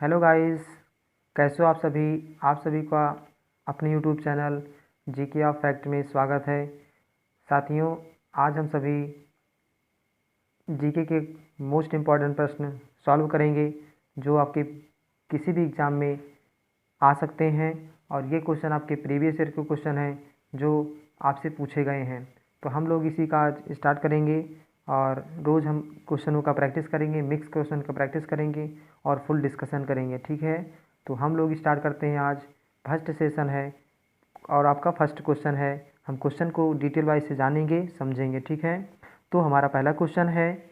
Hello guys, कैसे हो आप सभी का अपने YouTube channel GK of fact में स्वागत है। साथियों, आज हम सभी जीके के मोस्ट इम्पॉर्टेंट प्रश्न सॉल्व करेंगे जो आपके किसी भी एग्ज़ाम में आ सकते हैं। और ये क्वेश्चन आपके प्रीवियस ईयर के क्वेश्चन हैं जो आपसे पूछे गए हैं। तो हम लोग इसी का आज स्टार्ट करेंगे और रोज़ हम क्वेश्चनों का प्रैक्टिस करेंगे, मिक्स क्वेश्चन का प्रैक्टिस करेंगे और फुल डिस्कशन करेंगे। ठीक है, तो हम लोग स्टार्ट करते हैं। आज फर्स्ट सेशन है और आपका फर्स्ट क्वेश्चन है। हम क्वेश्चन को डिटेल वाइज से जानेंगे, समझेंगे। ठीक है, तो हमारा पहला क्वेश्चन है,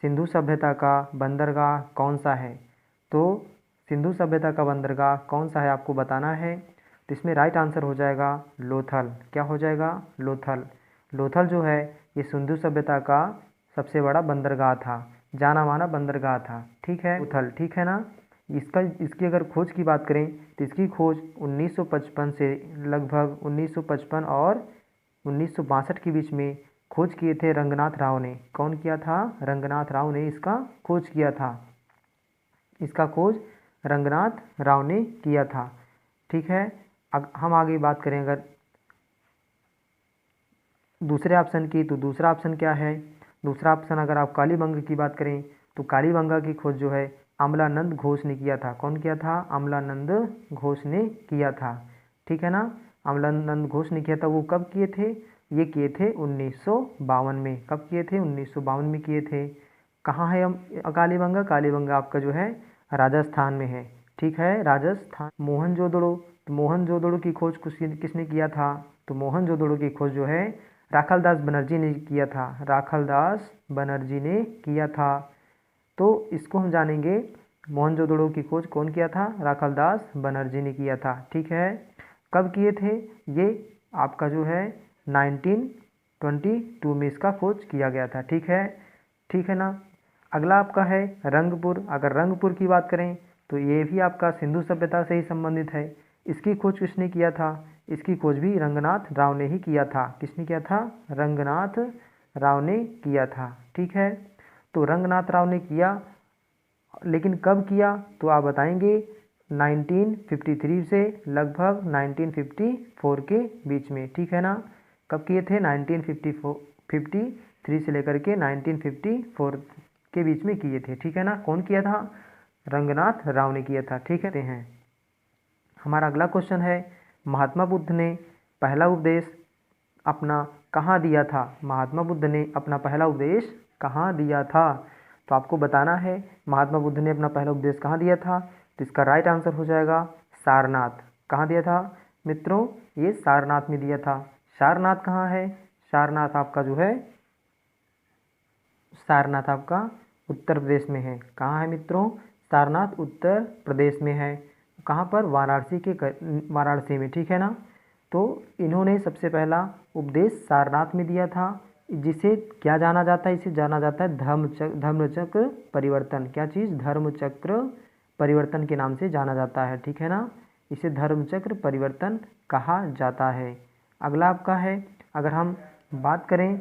सिंधु सभ्यता का बंदरगाह कौन सा है? तो सिंधु सभ्यता का बंदरगाह कौन सा है आपको बताना है। तो इसमें राइट आंसर हो जाएगा लोथल। क्या हो जाएगा? लोथल। लोथल जो है ये सिंधु सभ्यता का सबसे बड़ा बंदरगाह था, जाना माना बंदरगाह था। ठीक है, लोथल। ठीक है ना। इसकी अगर खोज की बात करें तो इसकी खोज 1955 से लगभग 1955 और 1962 के बीच में खोज किए थे रंगनाथ राव ने। कौन किया था? रंगनाथ राव ने इसका खोज किया था। इसका खोज रंगनाथ राव ने किया था। ठीक है, हम आगे बात करें अगर दूसरे ऑप्शन की, तो दूसरा ऑप्शन क्या है? दूसरा ऑप्शन अगर आप कालीबंगा की बात करें तो कालीबंगा की खोज जो है अमलानंद घोष ने किया था। कौन किया था? अमलानंद घोष ने किया था। ठीक है ना, अमलानंद घोष ने किया था। वो कब किए थे? ये किए थे 1952 में। कब किए थे? 1952 में किए थे। कहाँ है कालीबंगा? कालीबंगा आपका जो है राजस्थान में है। ठीक है, राजस्थान। मोहनजोदड़ो, तो मोहनजोदड़ो की खोज किसने किया था? तो मोहनजोदड़ो की खोज जो है राखालदास बनर्जी ने किया था। राखालदास बनर्जी ने किया था। तो इसको हम जानेंगे, मोहनजोदड़ो की खोज कौन किया था? राखालदास बनर्जी ने किया था। ठीक है, कब किए थे? ये आपका जो है 1922 में इसका खोज किया गया था। ठीक है, ठीक है ना। अगला आपका है रंगपुर। अगर रंगपुर की बात करें तो ये भी आपका सिंधु सभ्यता से ही संबंधित है। इसकी खोज किसने किया था? इसकी खोज भी रंगनाथ राव ने ही किया था। किसने किया था? रंगनाथ राव ने किया था। ठीक है, तो रंगनाथ राव ने किया, लेकिन कब किया तो आप बताएंगे 1953 से लगभग 1954 के बीच में। ठीक है ना, कब किए थे? 1953 से लेकर के 1954 के बीच में किए थे। ठीक है ना, कौन किया था? रंगनाथ राव ने किया था। ठीक है, हमारा अगला क्वेश्चन है, महात्मा बुद्ध ने पहला उपदेश अपना कहाँ दिया था? महात्मा बुद्ध ने अपना पहला उपदेश कहाँ दिया था? तो आपको बताना है महात्मा बुद्ध ने अपना पहला उपदेश कहाँ दिया था। तो इसका राइट आंसर हो जाएगा सारनाथ। कहाँ दिया था मित्रों? ये सारनाथ में दिया था। सारनाथ कहाँ है? सारनाथ आपका जो है, सारनाथ आपका उत्तर प्रदेश में है। कहाँ है मित्रों? सारनाथ उत्तर प्रदेश में है। कहाँ पर? वाराणसी में। ठीक है ना, तो इन्होंने सबसे पहला उपदेश सारनाथ में दिया था। जिसे क्या जाना जाता है? इसे जाना जाता है धर्मचक्र परिवर्तन। क्या चीज़? धर्मचक्र परिवर्तन के नाम से जाना जाता है। ठीक है ना, इसे धर्मचक्र परिवर्तन कहा जाता है। अगला आपका है, अगर हम बात करें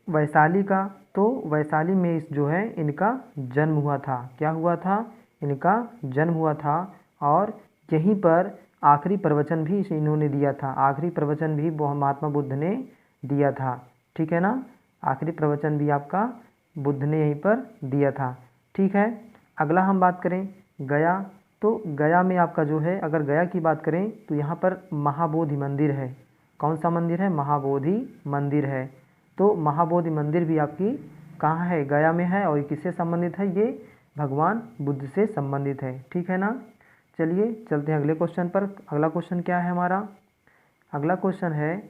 वैशाली का, तो वैशाली में इस जो है इनका जन्म हुआ था। क्या हुआ था? इनका जन्म हुआ था। और यहीं पर आखिरी प्रवचन भी इन्होंने दिया था। आखिरी प्रवचन भी महात्मा बुद्ध ने दिया था। ठीक है ना, आखिरी प्रवचन भी आपका बुद्ध ने यहीं पर दिया था। ठीक है, अगला हम बात करें गया। तो गया में आपका जो है, अगर गया की बात करें तो यहाँ पर महाबोधि मंदिर है। कौन सा मंदिर है? महाबोधि मंदिर है। तो महाबोधि मंदिर भी आपकी कहाँ है? गया में है। और किससे संबंधित है? ये भगवान बुद्ध से संबंधित है। ठीक है ना, चलिए चलते हैं अगले क्वेश्चन पर। अगला क्वेश्चन क्या है हमारा? अगला क्वेश्चन है,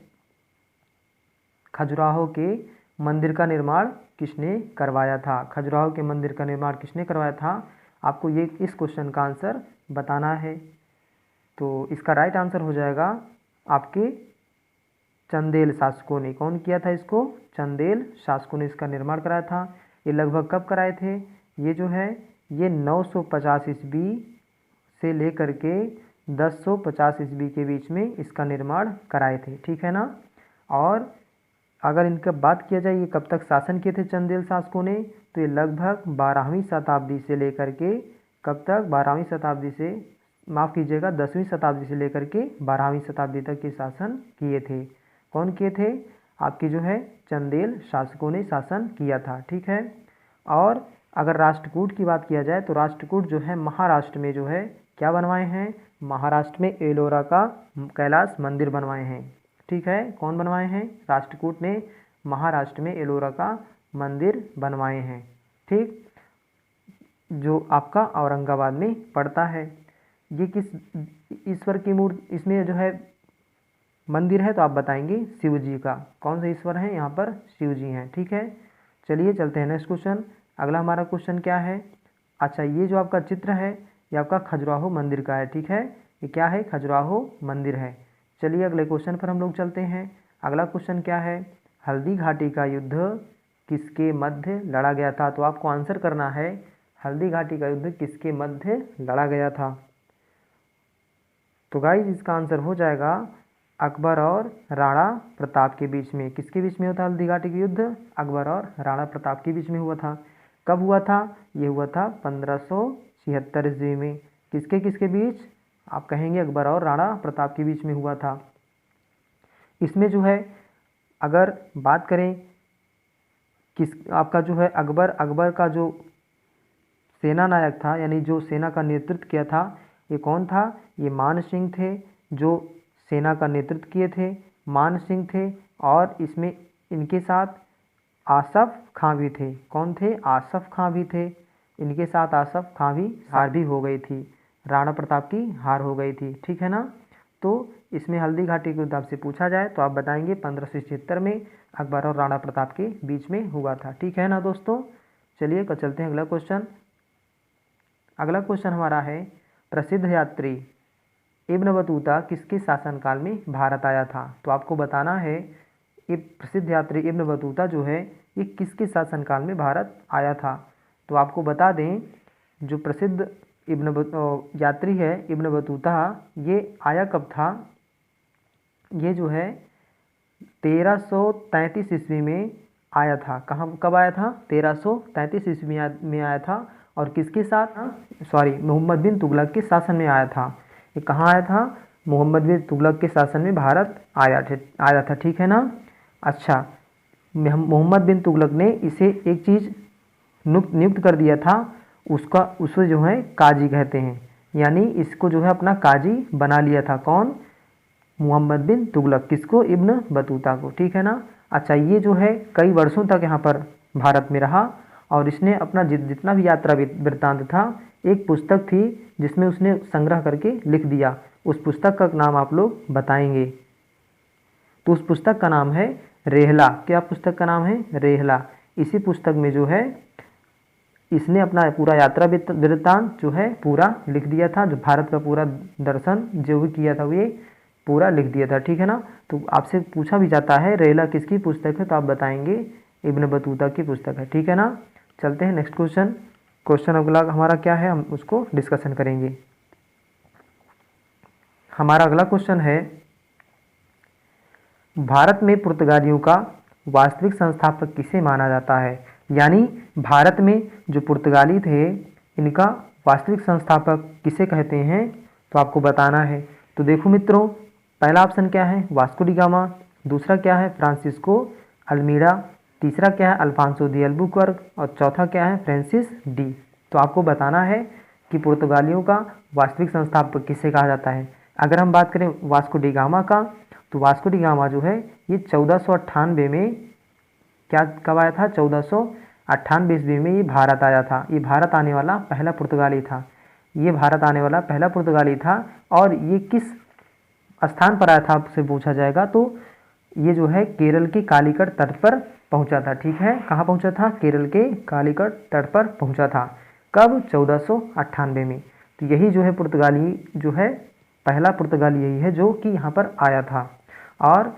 खजुराहो के मंदिर का निर्माण किसने करवाया था? खजुराहो के मंदिर का निर्माण किसने करवाया था? आपको ये इस क्वेश्चन का आंसर बताना है। तो इसका राइट आंसर हो जाएगा आपके चंदेल शासकों ने। कौन किया था इसको? चंदेल शासकों ने इसका निर्माण कराया था। ये लगभग कब कराए थे? ये जो है ये 950 ईस्वी से लेकर के 1050 ईस्वी के बीच में इसका निर्माण कराए थे। ठीक है ना, और अगर इनका बात किया जाए ये कब तक शासन किए थे चंदेल शासकों ने, तो ये लगभग 12वीं शताब्दी से लेकर के कब तक 12वीं शताब्दी से, माफ़ कीजिएगा 10वीं शताब्दी से लेकर के 12वीं शताब्दी तक ये शासन किए थे। कौन किए थे? आपकी जो है चंदेल शासकों ने शासन किया था। ठीक है। और अगर राष्ट्रकूट की बात किया जाए तो राष्ट्रकूट जो है महाराष्ट्र में जो है क्या बनवाए हैं? महाराष्ट्र में एलोरा का कैलाश मंदिर बनवाए हैं। ठीक है। कौन बनवाए हैं? राष्ट्रकूट ने महाराष्ट्र में एलोरा का मंदिर बनवाए हैं। ठीक, जो आपका औरंगाबाद में पड़ता है। ये किस ईश्वर की मूर्ति इसमें जो है मंदिर है? तो आप बताएंगे शिव जी का। कौन से ईश्वर हैं यहाँ पर? शिव जी हैं। ठीक है। चलिए चलते हैं नेक्स्ट क्वेश्चन। अगला हमारा क्वेश्चन क्या है? अच्छा, ये जो आपका चित्र है ये आपका खजुराहो मंदिर का है। ठीक है। ये क्या है? खजुराहो मंदिर है। चलिए अगले क्वेश्चन पर हम लोग चलते हैं। अगला क्वेश्चन क्या है? हल्दी घाटी का युद्ध किसके मध्य लड़ा गया था? तो आपको आंसर करना है हल्दी घाटी का युद्ध किसके मध्य लड़ा गया था? तो गाइस इसका आंसर हो जाएगा अकबर और राणा प्रताप के बीच में। किसके बीच में होता हल्दी घाटी का युद्ध? अकबर और राणा प्रताप के बीच में हुआ था। कब हुआ था? ये हुआ था 1576 ईस्वी में। किसके किसके बीच? आप कहेंगे अकबर और राणा प्रताप के बीच में हुआ था। इसमें जो है अगर बात करें किस आपका जो है अकबर का जो सेना नायक था, यानी जो सेना का नेतृत्व किया था, ये कौन था? ये मान सिंह थे, जो सेना का नेतृत्व किए थे मान सिंह थे। और इसमें इनके साथ आसफ खां भी थे। कौन थे? आसफ खां भी थे। इनके साथ आसफ खां भी हार भी हो गई थी, राणा प्रताप की हार हो गई थी। ठीक है ना। तो इसमें हल्दी घाटी के युद्ध आपसे पूछा जाए तो आप बताएंगे 1576 में अकबर और राणा प्रताप के बीच में हुआ था। ठीक है ना दोस्तों। चलिए चलते हैं अगला क्वेश्चन। अगला क्वेश्चन हमारा है प्रसिद्ध यात्री इब्न बतूता किसके शासनकाल में भारत आया था? तो आपको बताना है ये प्रसिद्ध यात्री इब्न बतूता जो है ये किसके शासनकाल में भारत आया था? तो आपको बता दें जो प्रसिद्ध यात्री है इब्न बतूता, ये आया कब था? ये जो है 1333 ईस्वी में आया था। कब आया था? 1333 ईस्वी में आया था। और किसके साथ? मोहम्मद बिन तुगलक के शासन में आया था। ये कहाँ आया था? मोहम्मद बिन तुगलक के शासन में भारत आया था। ठीक है ना। अच्छा, मोहम्मद बिन तुगलक ने इसे एक चीज़ नियुक्त कर दिया था, उसे जो है काजी कहते हैं, यानी इसको जो है अपना काजी बना लिया था। कौन? मोहम्मद बिन तुगलक। किसको? इब्न बतूता को। ठीक है ना। अच्छा, ये जो है कई वर्षों तक यहाँ पर भारत में रहा और इसने अपना जितना भी यात्रा वृत्तांत था, एक पुस्तक थी जिसमें उसने संग्रह करके लिख दिया। उस पुस्तक का नाम आप लोग बताएंगे। तो उस पुस्तक का नाम है रेहला। क्या पुस्तक का नाम है? रेहला। इसी पुस्तक में जो है इसने अपना पूरा यात्रा वृत्तांत जो है पूरा लिख दिया था। जो भारत का पूरा दर्शन जो भी किया था वो ये पूरा लिख दिया था। ठीक है ना। तो आपसे पूछा भी जाता है रेहला किसकी पुस्तक है, तो आप बताएंगे इब्न बतूता की पुस्तक है। ठीक है ना। चलते हैं नेक्स्ट क्वेश्चन। क्वेश्चन अगला हमारा क्या है, हम उसको डिस्कशन करेंगे। हमारा अगला क्वेश्चन है भारत में पुर्तगालियों का वास्तविक संस्थापक किसे माना जाता है? यानी भारत में जो पुर्तगाली थे इनका वास्तविक संस्थापक किसे कहते हैं? तो आपको बताना है। तो देखो मित्रों, पहला ऑप्शन क्या है? Vasco da Gama. दूसरा क्या है? Francisco Almeida. तीसरा क्या है? Alfonso de Albuquerque. और चौथा क्या है? Francis de. तो आपको बताना है कि पुर्तगालियों का वास्तविक संस्थापक किसे कहा जाता है। अगर हम बात करें वास्को डी गामा का, तो वास्को डी गामा जो है ये 1498 में क्या कब आया था? 1498 ईस्वी में ये भारत आया था। ये भारत आने वाला पहला पुर्तगाली था। ये भारत आने वाला पहला पुर्तगाली था। और ये किस स्थान पर आया था आपसे पूछा जाएगा, तो ये जो है केरल के कालीकट तट पर पहुंचा था। ठीक है। कहाँ पहुंचा था? केरल के कालीकट तट पर पहुंचा था। कब? 1498 में। तो यही जो है पुर्तगाली जो है पहला पुर्तगाली यही है जो कि यहाँ पर आया था। और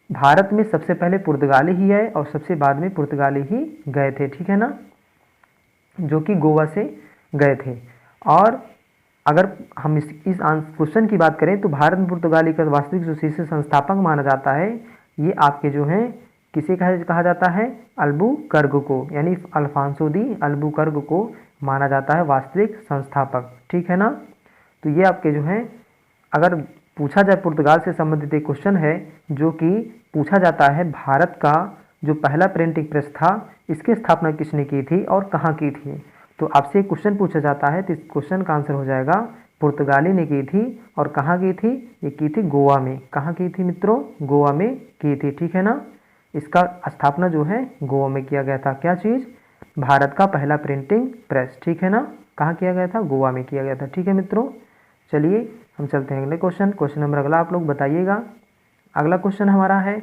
भारत में सबसे पहले पुर्तगाली ही आए और सबसे बाद में पुर्तगाली ही गए थे। ठीक है ना, जो कि गोवा से गए थे। और अगर हम इस क्वेश्चन की बात करें तो भारत में पुर्तगाली का वास्तविक जो शीर्ष संस्थापक माना जाता है ये आपके जो हैं किसे कहा जाता है? अल्बुकर्क को, यानी अल्फांसो दी अल्बुकर्क को माना जाता है वास्तविक संस्थापक। ठीक है ना। तो ये आपके जो हैं, अगर पूछा जाए पुर्तगाल से संबंधित एक क्वेश्चन है जो कि पूछा जाता है भारत का जो पहला प्रिंटिंग प्रेस था इसकी स्थापना किसने की थी और कहाँ की थी। तो आपसे एक क्वेश्चन पूछा जाता है तो इस क्वेश्चन का आंसर हो जाएगा पुर्तगाली ने की थी। और कहाँ की थी? ये की थी गोवा में। कहाँ की थी मित्रों? गोवा में की थी। ठीक है ना। इसका स्थापना जो है गोवा में किया गया था। क्या चीज़? भारत का पहला प्रिंटिंग प्रेस। ठीक है ना। कहाँ किया गया था? गोवा में किया गया था। ठीक है मित्रों, चलिए हम चलते हैं अगले क्वेश्चन नंबर अगला आप लोग बताइएगा। अगला क्वेश्चन हमारा है,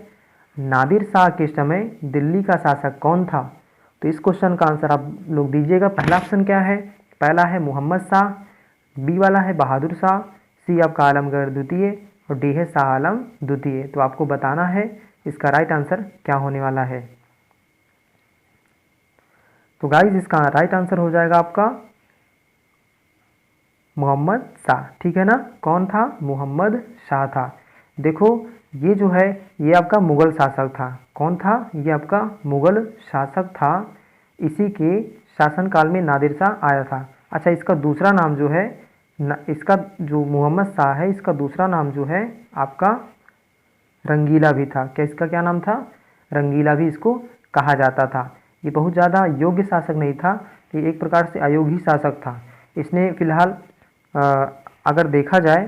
नादिर शाह के समय दिल्ली का शासक कौन था? तो इस क्वेश्चन का आंसर आप लोग दीजिएगा। पहला ऑप्शन क्या है? पहला है मोहम्मद शाह, बी वाला है बहादुर शाह, सी आपका आलमगीर द्वितीय और डी है शाह आलम द्वितीय। तो आपको बताना है इसका राइट आंसर क्या होने वाला है। तो गाइस इसका राइट आंसर हो जाएगा आपका मोहम्मद शाह। ठीक है ना। कौन था? मोहम्मद शाह था। देखो ये जो है ये आपका मुग़ल शासक था। कौन था? ये आपका मुग़ल शासक था। इसी के शासनकाल में नादिर शाह आया था। अच्छा, इसका दूसरा नाम जो है इसका जो मोहम्मद शाह है इसका दूसरा नाम जो है आपका रंगीला भी था। क्या इसका क्या नाम था? रंगीला भी इसको कहा जाता था। ये बहुत ज़्यादा योग्य शासक नहीं था, ये एक प्रकार से अयोग्य शासक था। इसने फिलहाल अगर देखा जाए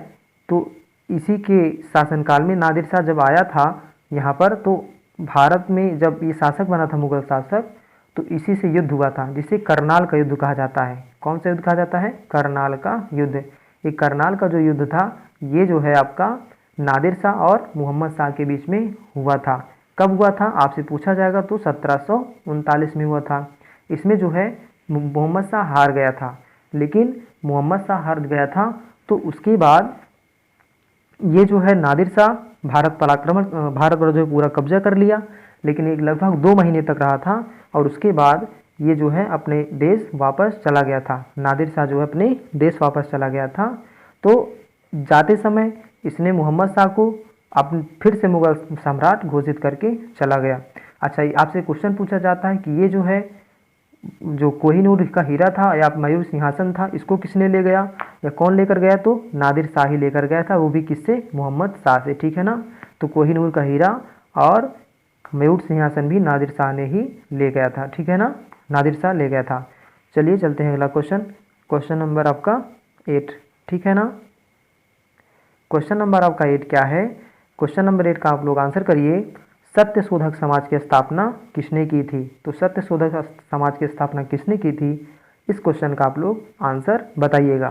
तो इसी के शासनकाल में नादिर शाह जब आया था यहाँ पर, तो भारत में जब ये शासक बना था मुग़ल शासक, तो इसी से युद्ध हुआ था जिसे करनाल का युद्ध कहा जाता है। कौन सा युद्ध कहा जाता है? करनाल का युद्ध। ये करनाल का जो युद्ध था ये जो है आपका नादिर शाह और मोहम्मद शाह के बीच में हुआ था। कब हुआ था आपसे पूछा जाएगा तो 1739 में हुआ था। इसमें जो है मोहम्मद शाह हार गया था, लेकिन मोहम्मद शाह हार गया था तो उसके बाद ये जो है नादिर शाह भारत पर जो पूरा कब्जा कर लिया, लेकिन एक लगभग 2 महीने तक रहा था और उसके बाद ये जो है अपने देश वापस चला गया था। नादिर शाह जो है अपने देश वापस चला गया था। तो जाते समय इसने मोहम्मद शाह को फिर से मुग़ल सम्राट घोषित करके चला गया। अच्छा, आपसे क्वेश्चन पूछा जाता है कि ये जो है जो कोहिनूर का हीरा था या मयूर सिंहासन था, इसको किसने ले गया या कौन लेकर गया? तो नादिर शाह ही लेकर गया था, वो भी किससे? मोहम्मद शाह से। ठीक है ना। तो कोहिनूर का हीरा और मयूर सिंहासन भी नादिर शाह ने ही ले गया था। ठीक है ना। नादिर शाह ले गया था। चलिए चलते हैं अगला क्वेश्चन नंबर आपका 8। ठीक है ना। क्वेश्चन नंबर आपका 8 क्या है? क्वेश्चन नंबर 8 का आप लोग आंसर करिए। सत्य शोधक समाज की स्थापना किसने की थी? तो सत्य शोधक समाज की स्थापना किसने की थी? इस क्वेश्चन का आप लोग आंसर बताइएगा।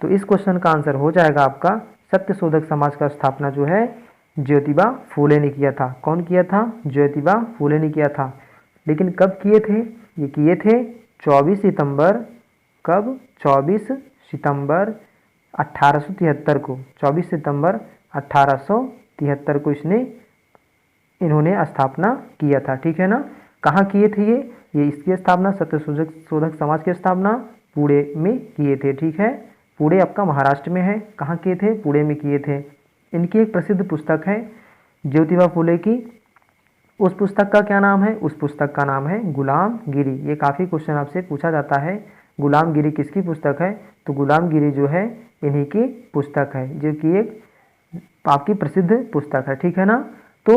तो इस क्वेश्चन का आंसर हो जाएगा आपका सत्य शोधक समाज का स्थापना जो है ज्योतिबा फूले ने किया था। कौन किया था? ज्योतिबा फूले ने किया था। लेकिन कब किए थे? ये किए थे 24 सितंबर। कब? 24 सितंबर 1873 को। 24 सितंबर 1873 को इन्होंने स्थापना किया था। ठीक है ना। कहाँ किए थे ये इसकी स्थापना सत्य शोधक समाज की स्थापना पुणे में किए थे। ठीक है। पुणे आपका महाराष्ट्र में है। कहाँ किए थे? पुणे में किए थे। इनकी एक प्रसिद्ध पुस्तक है ज्योतिबा फूले की। उस पुस्तक का क्या नाम है? उस पुस्तक का नाम है गुलामगिरी। ये काफ़ी क्वेश्चन आपसे पूछा जाता है, गुलामगिरी किसकी पुस्तक है? तो गुलामगिरी जो है इन्हीं की पुस्तक है, जो कि एक आपकी प्रसिद्ध पुस्तक है। ठीक है ना। तो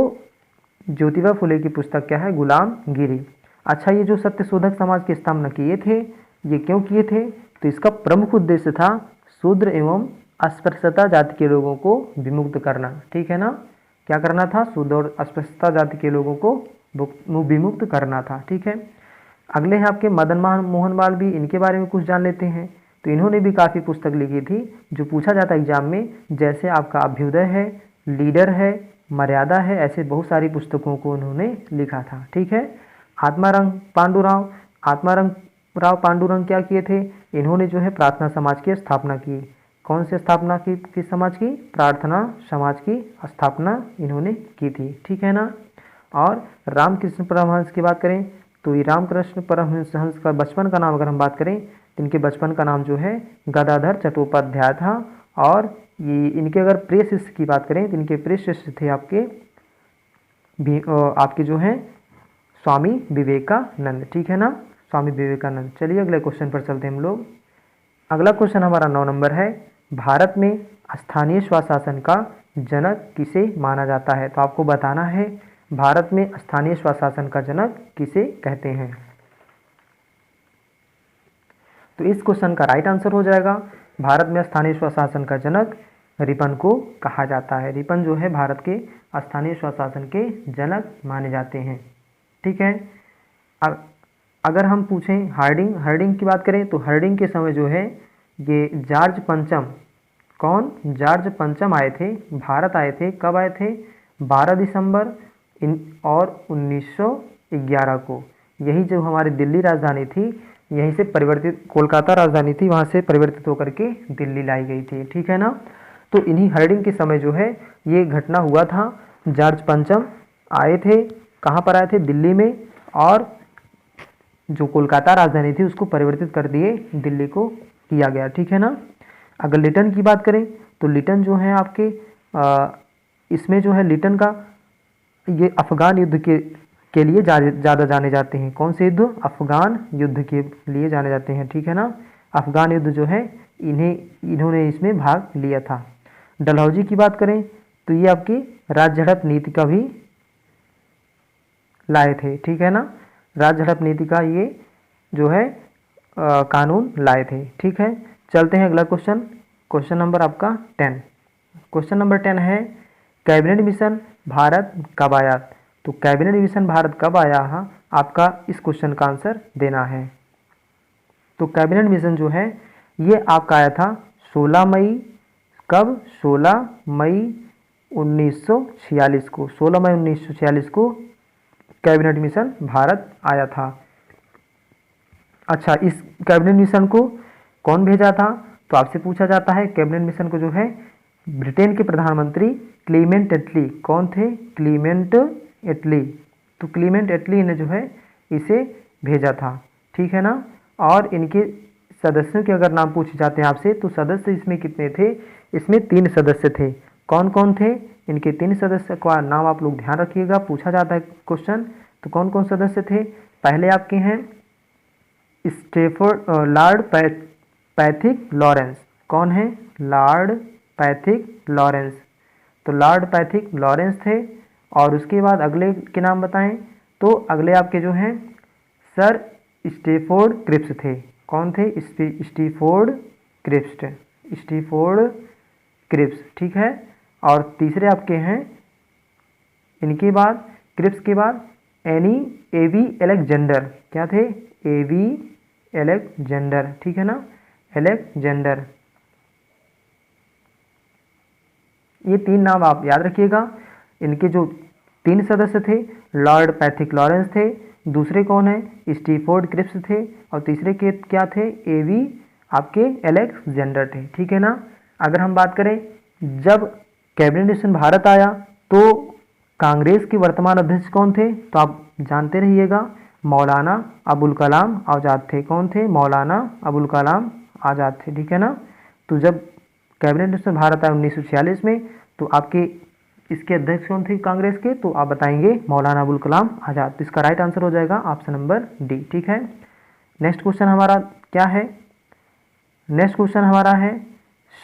ज्योतिबा फूले की पुस्तक क्या है? गुलामगिरी। अच्छा, ये जो सत्य शोधक समाज की स्थापना किए थे ये क्यों किए थे? तो इसका प्रमुख उद्देश्य था शूद्र एवं अस्पृश्यता जाति के लोगों को विमुक्त करना। ठीक है ना। क्या करना था? शूद्र और अस्पृश्यता जाति के लोगों को विमुक्त करना था। ठीक है। अगले हैं आपके मदन मोहन मालवीय। इनके बारे में कुछ जान लेते हैं। तो इन्होंने भी काफ़ी पुस्तक लिखी थी जो पूछा जाता है एग्जाम में, जैसे आपका अभ्युदय है, लीडर है, मर्यादा है, ऐसे बहुत सारी पुस्तकों को उन्होंने लिखा था। ठीक है। आत्माराम पांडुरंग क्या किए थे? इन्होंने जो है प्रार्थना समाज की स्थापना की। कौन से स्थापना की? किस समाज की? प्रार्थना समाज की स्थापना इन्होंने की थी। ठीक है ना। और रामकृष्ण परमहंस की बात करें तो ये रामकृष्ण परमहंस का बचपन का नाम अगर हम बात करें तो इनके बचपन का नाम जो है गदाधर चट्टोपाध्याय था। और ये इनके अगर प्रिय शिष्य की बात करें तो इनके प्रिय शिष्य थे आपके आपके जो हैं स्वामी विवेकानंद, ठीक है ना, स्वामी विवेकानंद। चलिए अगले क्वेश्चन पर चलते हैं हम लोग। अगला क्वेश्चन हमारा 9 नंबर है, भारत में स्थानीय स्वशासन का जनक किसे माना जाता है? तो आपको बताना है भारत में स्थानीय स्वशासन का जनक किसे कहते हैं। तो इस क्वेश्चन का राइट आंसर हो जाएगा, भारत में स्थानीय स्वशासन का जनक रिपन को कहा जाता है। रिपन जो है भारत के स्थानीय स्वशासन के जनक माने जाते हैं, ठीक है। अगर हम पूछें हार्डिंग की बात करें तो हार्डिंग के समय जो है ये जॉर्ज पंचम, कौन? जॉर्ज पंचम आए थे, भारत आए थे। कब आए थे? 12 दिसंबर और 1911 को। यही जो हमारी दिल्ली राजधानी थी, यहीं से परिवर्तित, कोलकाता राजधानी थी, वहाँ से परिवर्तित होकर के दिल्ली लाई गई थी, ठीक है ना। तो इन्हीं हार्डिंग के समय जो है ये घटना हुआ था। जॉर्ज पंचम आए थे, कहाँ पर आए थे? दिल्ली में, और जो कोलकाता राजधानी थी उसको परिवर्तित कर दिए, दिल्ली को किया गया, ठीक है ना। अगर लिटन की बात करें तो लिटन जो है आपके इसमें जो है लिटन का ये अफगान युद्ध के लिए ज़्यादा जाने जाते हैं। कौन से युद्ध? अफगान युद्ध के लिए जाने जाते हैं, ठीक है ना। अफगान युद्ध जो है इन्होंने इसमें भाग लिया था। डलहौजी की बात करें तो ये आपकी राज्य झड़प नीति का भी लाए थे, ठीक है ना। राज्य झड़प नीति का ये जो है कानून लाए थे, ठीक है। चलते हैं अगला क्वेश्चन, क्वेश्चन नंबर आपका 10। क्वेश्चन नंबर 10 है, कैबिनेट मिशन भारत कब आया? तो कैबिनेट मिशन भारत कब आया? आपका इस क्वेश्चन का आंसर देना है। तो कैबिनेट मिशन जो है ये आपका आया था 16 मई, कब? 16 मई 1946 को। 16 मई 1946 को कैबिनेट मिशन भारत आया था। अच्छा, इस कैबिनेट मिशन को कौन भेजा था? तो आपसे पूछा जाता है कैबिनेट मिशन को जो है ब्रिटेन के प्रधानमंत्री क्लीमेंट एटली, कौन थे? क्लीमेंट एटली। तो क्लीमेंट एटली ने जो है इसे भेजा था, ठीक है ना। और इनके सदस्यों के अगर नाम पूछे जाते हैं आपसे तो सदस्य इसमें कितने थे? इसमें 3 सदस्य थे। कौन कौन थे? इनके 3 सदस्य का नाम आप लोग ध्यान रखिएगा, पूछा जाता है क्वेश्चन। तो कौन कौन सदस्य थे? पहले आपके हैं लॉर्ड पैथिक लॉरेंस। कौन है? Lord Pethick Lawrence. तो लॉर्ड पैथिक लॉरेंस थे। और उसके बाद अगले के नाम बताएं तो अगले आपके जो हैं सर स्टैफोर्ड क्रिप्स थे। कौन थे? स्टैफोर्ड क्रिप्स, ठीक है। और तीसरे आपके हैं, इनके बाद क्रिप्स के बाद एवी एलेक्जेंडर। क्या थे? एवी एलेक्जेंडर, ठीक है ना, एलेक्जेंडर। ये 3 नाम आप याद रखिएगा। इनके जो 3 सदस्य थे, लॉर्ड पैथिक लॉरेंस थे, दूसरे कौन है? स्टैफोर्ड क्रिप्स थे, और तीसरे के क्या थे? एवी आपके एलेक्जेंडर थे, ठीक है ना। अगर हम बात करें जब कैबिनेट मिशन भारत आया तो कांग्रेस के वर्तमान अध्यक्ष कौन थे? तो आप जानते रहिएगा, मौलाना अबुल कलाम आज़ाद थे। कौन थे? मौलाना अबुल कलाम आज़ाद थे, ठीक है ना। तो जब कैबिनेट मिशन भारत आया 1946 में तो आपके इसके अध्यक्ष कौन थे कांग्रेस के? तो आप बताएंगे मौलाना अबुल कलाम आज़ाद। तो इसका राइट आंसर हो जाएगा ऑप्शन नंबर डी, ठीक है। नेक्स्ट क्वेश्चन हमारा क्या है? नेक्स्ट क्वेश्चन हमारा है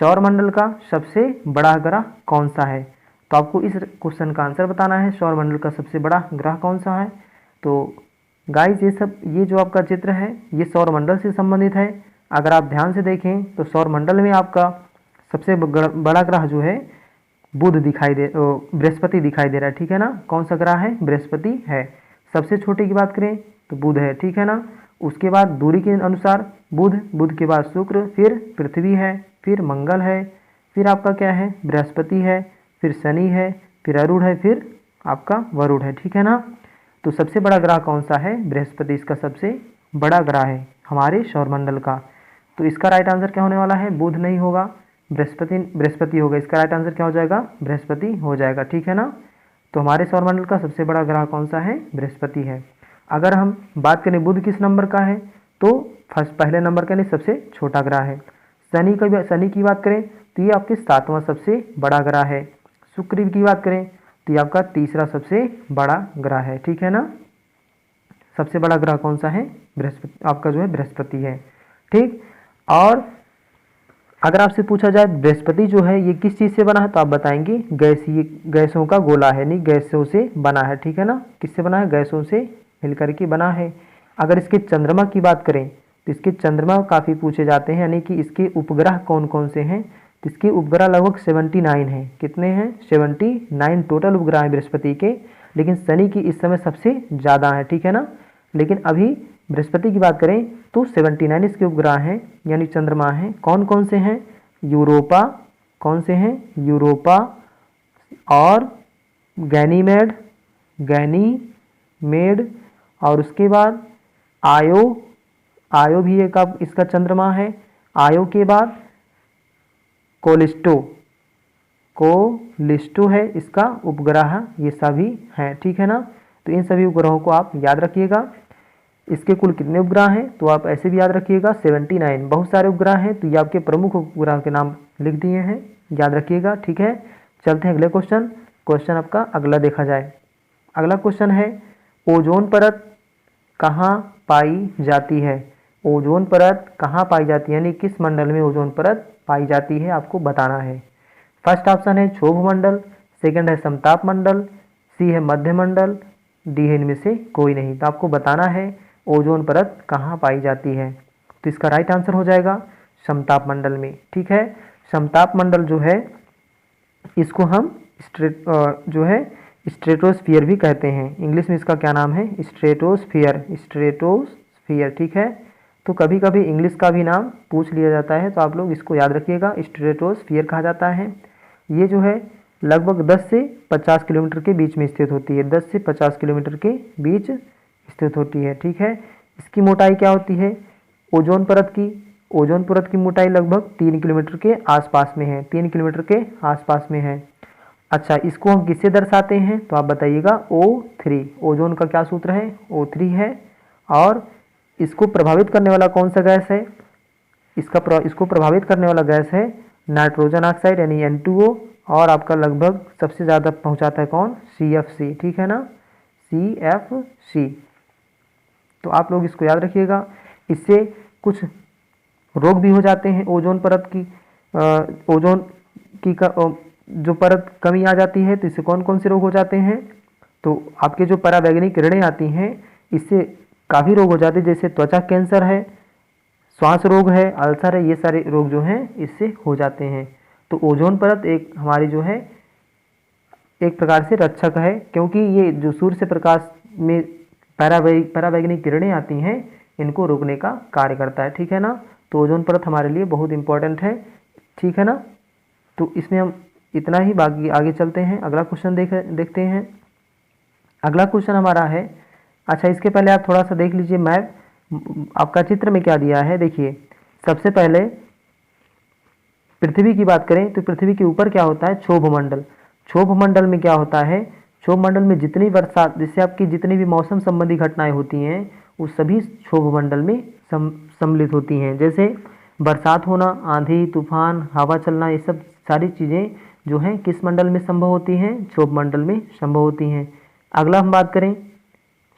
सौरमंडल का सबसे बड़ा ग्रह कौन सा है? तो आपको इस क्वेश्चन का आंसर बताना है, सौरमंडल का सबसे बड़ा ग्रह कौन सा है। तो गाइस ये जो आपका चित्र है ये सौरमंडल से संबंधित है। अगर आप ध्यान से देखें तो सौरमंडल में आपका सबसे बड़ा ग्रह जो है बृहस्पति दिखाई दे रहा है, ठीक है ना। कौन सा ग्रह है? बृहस्पति है। सबसे छोटे की बात करें तो बुध है, ठीक है ना। उसके बाद दूरी के अनुसार बुध के बाद शुक्र, फिर पृथ्वी है, फिर मंगल है, फिर आपका क्या है? बृहस्पति है, फिर शनि है, फिर अरुण है, फिर आपका वरुण है, ठीक है ना। तो सबसे बड़ा ग्रह कौन सा है? बृहस्पति इसका सबसे बड़ा ग्रह है हमारे सौरमंडल का। तो इसका राइट आंसर क्या होने वाला है? बुध नहीं होगा, बृहस्पति होगा। इसका राइट आंसर क्या हो जाएगा? बृहस्पति हो जाएगा, ठीक है ना। तो हमारे सौरमंडल का सबसे बड़ा ग्रह कौन सा है? बृहस्पति है। अगर हम बात करें बुध किस नंबर का है तो पहले नंबर का नहीं, सबसे छोटा ग्रह है। शनि की बात करें तो ये आपके 7वां सबसे बड़ा ग्रह है। शुक्र की बात करें तो ये आपका तीसरा सबसे बड़ा ग्रह है, ठीक है ना। सबसे बड़ा ग्रह कौन सा है? बृहस्पति, आपका जो है बृहस्पति है, ठीक। और अगर आपसे पूछा जाए बृहस्पति जो है ये किस चीज़ से बना है, तो आप बताएंगे गैसीय, गैसों का गोला है, नहीं गैसों से बना है, ठीक है ना। किससे बना है? गैसों से मिलकर के बना है। अगर इसके चंद्रमा की बात करें तो इसके चंद्रमा काफ़ी पूछे जाते हैं, यानी कि इसके उपग्रह कौन कौन से हैं। तो इसके उपग्रह लगभग 79 हैं। कितने हैं? 79 टोटल उपग्रह हैं बृहस्पति के, लेकिन शनि की इस समय सबसे ज़्यादा है, ठीक है ना। लेकिन अभी बृहस्पति की बात करें तो 79 इसके उपग्रह हैं, यानी चंद्रमा हैं। कौन कौन से हैं? यूरोपा, कौन से हैं? यूरोपा और गैनीमेड, गैनीमेड, और उसके बाद आयो, आयो भी एक इसका चंद्रमा है। आयो के बाद कोलिस्टो, कोलिस्टो है इसका उपग्रह, ये सभी हैं, ठीक है ना। तो इन सभी उपग्रहों को आप याद रखिएगा। इसके कुल कितने उपग्रह हैं, तो आप ऐसे भी याद रखिएगा 79। बहुत सारे उपग्रह हैं, तो ये आपके प्रमुख उपग्रह के नाम लिख दिए हैं, याद रखिएगा, ठीक है। चलते हैं अगले क्वेश्चन। क्वेश्चन आपका अगला देखा जाए। अगला क्वेश्चन है ओजोन परत कहाँ पाई जाती है? ओजोन परत कहाँ पाई जाती है, यानी किस मंडल में ओजोन परत पाई जाती है, आपको बताना है। फर्स्ट ऑप्शन है क्षोभ मंडल, सेकंड है समताप मंडल, सी है मध्य मंडल, डी है इनमें से कोई नहीं। तो आपको बताना है ओजोन परत कहाँ पाई जाती है। तो इसका राइट आंसर हो जाएगा समताप मंडल में, ठीक है। समताप मंडल जो है इसको हम जो है स्ट्रेटोस्फियर भी कहते हैं। इंग्लिश में इसका क्या नाम है? स्ट्रेटोस्फियर, स्ट्रेटोस्फियर, ठीक है। तो कभी कभी इंग्लिश का भी नाम पूछ लिया जाता है, तो आप लोग इसको याद रखिएगा, स्ट्रेटोस्फियर कहा जाता है। ये जो है लगभग 10 से 50 किलोमीटर के बीच में स्थित होती है, 10 से 50 किलोमीटर के बीच स्थित होती है, ठीक है। इसकी मोटाई क्या होती है ओजोन परत की? ओजोन परत की मोटाई लगभग 3 किलोमीटर के आसपास में है, 3 किलोमीटर के आसपास में है। अच्छा, इसको हम किससे दर्शाते हैं, तो आप बताइएगा O3। ओजोन का क्या सूत्र है? O3 है। और इसको प्रभावित करने वाला कौन सा गैस है? इसको प्रभावित करने वाला गैस है नाइट्रोजन ऑक्साइड यानी N2O, और आपका लगभग सबसे ज़्यादा पहुंचाता है कौन? CFC, ठीक है ना, CFC। तो आप लोग इसको याद रखिएगा। इससे कुछ रोग भी हो जाते हैं ओजोन परत की, ओजोन की जो परत कमी आ जाती है, तो इससे कौन कौन से रोग हो जाते हैं? तो आपके जो परावैंगनिक किरणें आती हैं इससे काफ़ी रोग हो जाते हैं, जैसे त्वचा कैंसर है, श्वास रोग है, अल्सर है, ये सारे रोग जो हैं इससे हो जाते हैं। तो ओजोन परत एक हमारी जो है एक प्रकार से रक्षक है, क्योंकि ये जो सूर्य से प्रकाश में परावैंगनिक किरणें आती हैं इनको रोकने का कार्य करता है, ठीक है ना। तो ओजोन परत हमारे लिए बहुत इंपॉर्टेंट है, ठीक है ना। तो इसमें हम इतना ही, बाकी आगे चलते हैं। अगला क्वेश्चन देखते हैं। अगला क्वेश्चन हमारा है, अच्छा इसके पहले आप थोड़ा सा देख लीजिए मैप, आपका चित्र में क्या दिया है। देखिए सबसे पहले पृथ्वी की बात करें तो पृथ्वी के ऊपर क्या होता है? क्षोभ मंडल। क्षोभ मंडल में क्या होता है? क्षोभ मंडल में जितनी बरसात, जिससे आपकी जितनी भी मौसम संबंधी घटनाएं होती हैं वो सभी क्षोभ मंडल में सम्मिलित होती हैं। जैसे बरसात होना, आंधी तूफान, हवा चलना, ये सब सारी चीज़ें जो हैं किस मंडल में संभव होती हैं? क्षोभ मंडल में संभव होती हैं। अगला हम बात करें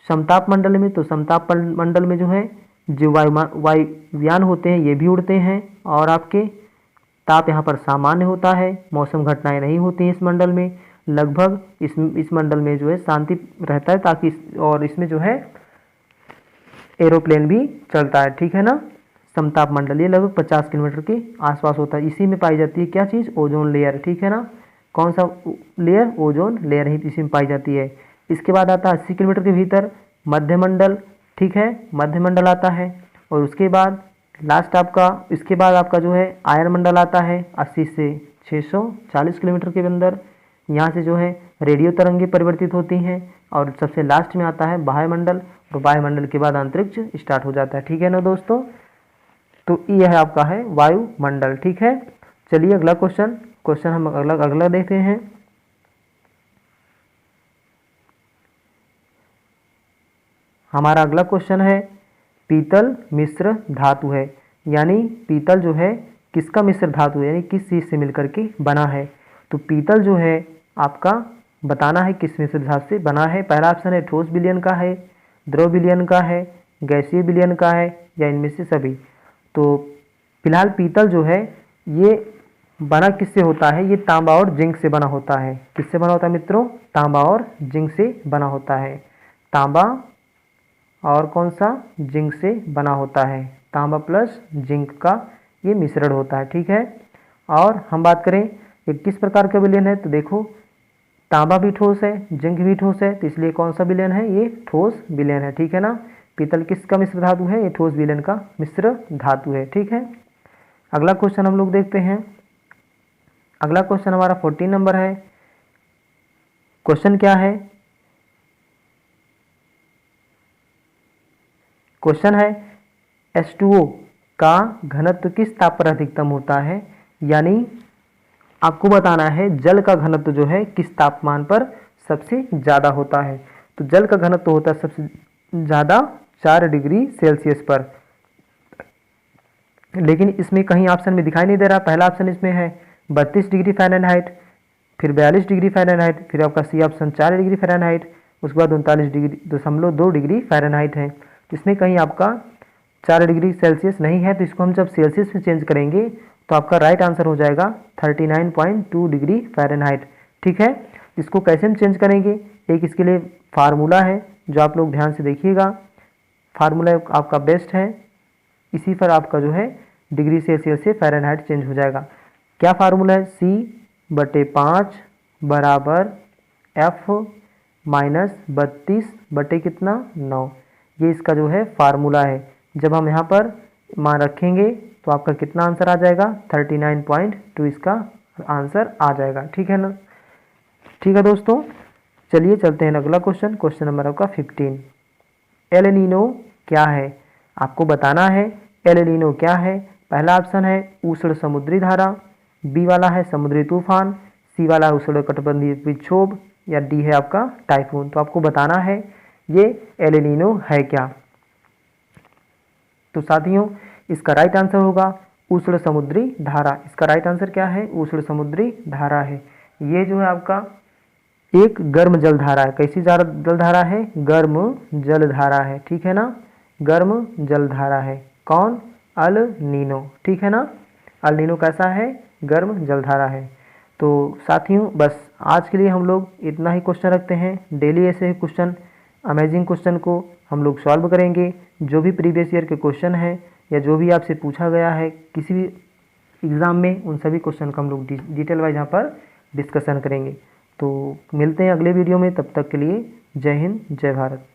समताप मंडल में, तो समताप मंडल में जो है जो वायुयान होते हैं ये भी उड़ते हैं, और आपके ताप यहाँ पर सामान्य होता है, मौसम घटनाएं नहीं होती हैं इस मंडल में। लगभग इस मंडल में जो है शांति रहता है, ताकि और इसमें जो है एरोप्लेन भी चलता है, ठीक है ना। समताप मंडल ये लगभग 50 किलोमीटर के आसपास होता है। इसी में पाई जाती है क्या चीज़? ओजोन लेयर, ठीक है ना। कौन सा लेयर? ओजोन लेयर ही इसी में पाई जाती है। इसके बाद आता है 80 किलोमीटर के भीतर मध्यमंडल, ठीक है, मध्यमंडल आता है। और उसके बाद लास्ट आपका, इसके बाद आपका जो है आयन मंडल आता है 80 से 640 किलोमीटर के अंदर। यहाँ से जो है रेडियो तरंगें परिवर्तित होती हैं, और सबसे लास्ट में आता है वायुमंडल, और वायुमंडल के बाद अंतरिक्ष स्टार्ट हो जाता है, ठीक है ना दोस्तों। तो यह है आपका है वायुमंडल, ठीक है। चलिए अगला क्वेश्चन हम अगला देखते हैं। हमारा अगला क्वेश्चन है पीतल मिश्र धातु है, यानी पीतल जो है किसका मिश्र धातु है, यानी किस चीज़ से मिलकर के बना है। तो पीतल जो है आपका बताना है किस मिश्र धातु से बना है। पहला ऑप्शन है ठोस विलयन का है, द्रव विलयन का है, गैसीय विलयन का है, या इनमें से सभी। तो फिलहाल पीतल जो है ये बना किससे होता है, ये तांबा और जिंक से बना होता है। किससे बना होता है मित्रों, तांबा और जिंक से बना होता है। तांबा और कौन सा, जिंक से बना होता है। तांबा प्लस जिंक का ये मिश्रण होता है, ठीक है। और हम बात करें ये किस प्रकार का विलयन है, तो देखो तांबा भी ठोस है, जिंक भी ठोस है, तो इसलिए कौन सा विलयन है, ये ठोस विलयन है, ठीक है ना। पीतल किसका मिश्र धातु है, ये ठोस विलयन का मिश्र धातु है, ठीक है। अगला क्वेश्चन हम लोग देखते हैं। अगला क्वेश्चन हमारा 14 नंबर है। क्वेश्चन क्या है, क्वेश्चन है H2O का घनत्व किस ताप पर अधिकतम होता है। यानी आपको बताना है जल का घनत्व जो है किस तापमान पर सबसे ज़्यादा होता है। तो जल का घनत्व होता है सबसे ज़्यादा 4 डिग्री सेल्सियस पर, लेकिन इसमें कहीं ऑप्शन में दिखाई नहीं दे रहा। पहला ऑप्शन इसमें है 32 डिग्री फ़ारेनहाइट, फिर 42 डिग्री फ़ारेनहाइट, फिर आपका सी ऑप्शन 4 डिग्री फ़ारेनहाइट, उसके बाद 39.2 डिग्री फ़ारेनहाइट है। इसमें कहीं आपका 4 डिग्री सेल्सियस नहीं है, तो इसको हम जब सेल्सियस में चेंज करेंगे तो आपका राइट आंसर हो जाएगा 39.2 डिग्री फ़ारेनहाइट, ठीक है। इसको कैसे हम चेंज करेंगे, एक इसके लिए फार्मूला है जो आप लोग ध्यान से देखिएगा। फार्मूला आपका बेस्ट है, इसी पर आपका जो है डिग्री सेल्सियस से फ़ारेनहाइट चेंज हो जाएगा। क्या फार्मूला है, C/5 बराबर F-32 कितना 9, ये इसका जो है फार्मूला है। जब हम यहाँ पर मान रखेंगे तो आपका कितना आंसर आ जाएगा, 39.2 इसका आंसर आ जाएगा, ठीक है ना। ठीक है दोस्तों, चलिए चलते हैं अगला क्वेश्चन। क्वेश्चन नंबर आपका 15। एल नीनो क्या है, आपको बताना है एल नीनो क्या है। पहला ऑप्शन है उष्ण समुद्री धारा, बी वाला है समुद्री तूफान, सी वाला है उष्ण कटिबंधीय विक्षोभ, या डी है आपका टाइफून। तो आपको बताना है ये एल नीनो है क्या। तो साथियों इसका राइट आंसर होगा उष्ण समुद्री धारा। इसका राइट आंसर क्या है, उष्ण समुद्री धारा है। ये जो है आपका एक गर्म जल धारा है। कैसी जल धारा है, गर्म जल धारा है, ठीक है ना। गर्म जल धारा है, कौन, अल नीनो, ठीक है ना। अल नीनो कैसा है, गर्म जल धारा है। तो साथियों बस आज के लिए हम लोग इतना ही क्वेश्चन रखते हैं। डेली ऐसे ही क्वेश्चन, अमेजिंग क्वेश्चन को हम लोग सॉल्व करेंगे। जो भी प्रीवियस ईयर के क्वेश्चन है या जो भी आपसे पूछा गया है किसी भी एग्ज़ाम में, उन सभी क्वेश्चन का हम लोग डिटेल वाइज यहाँ पर डिस्कशन करेंगे। तो मिलते हैं अगले वीडियो में, तब तक के लिए जय हिंद जय भारत।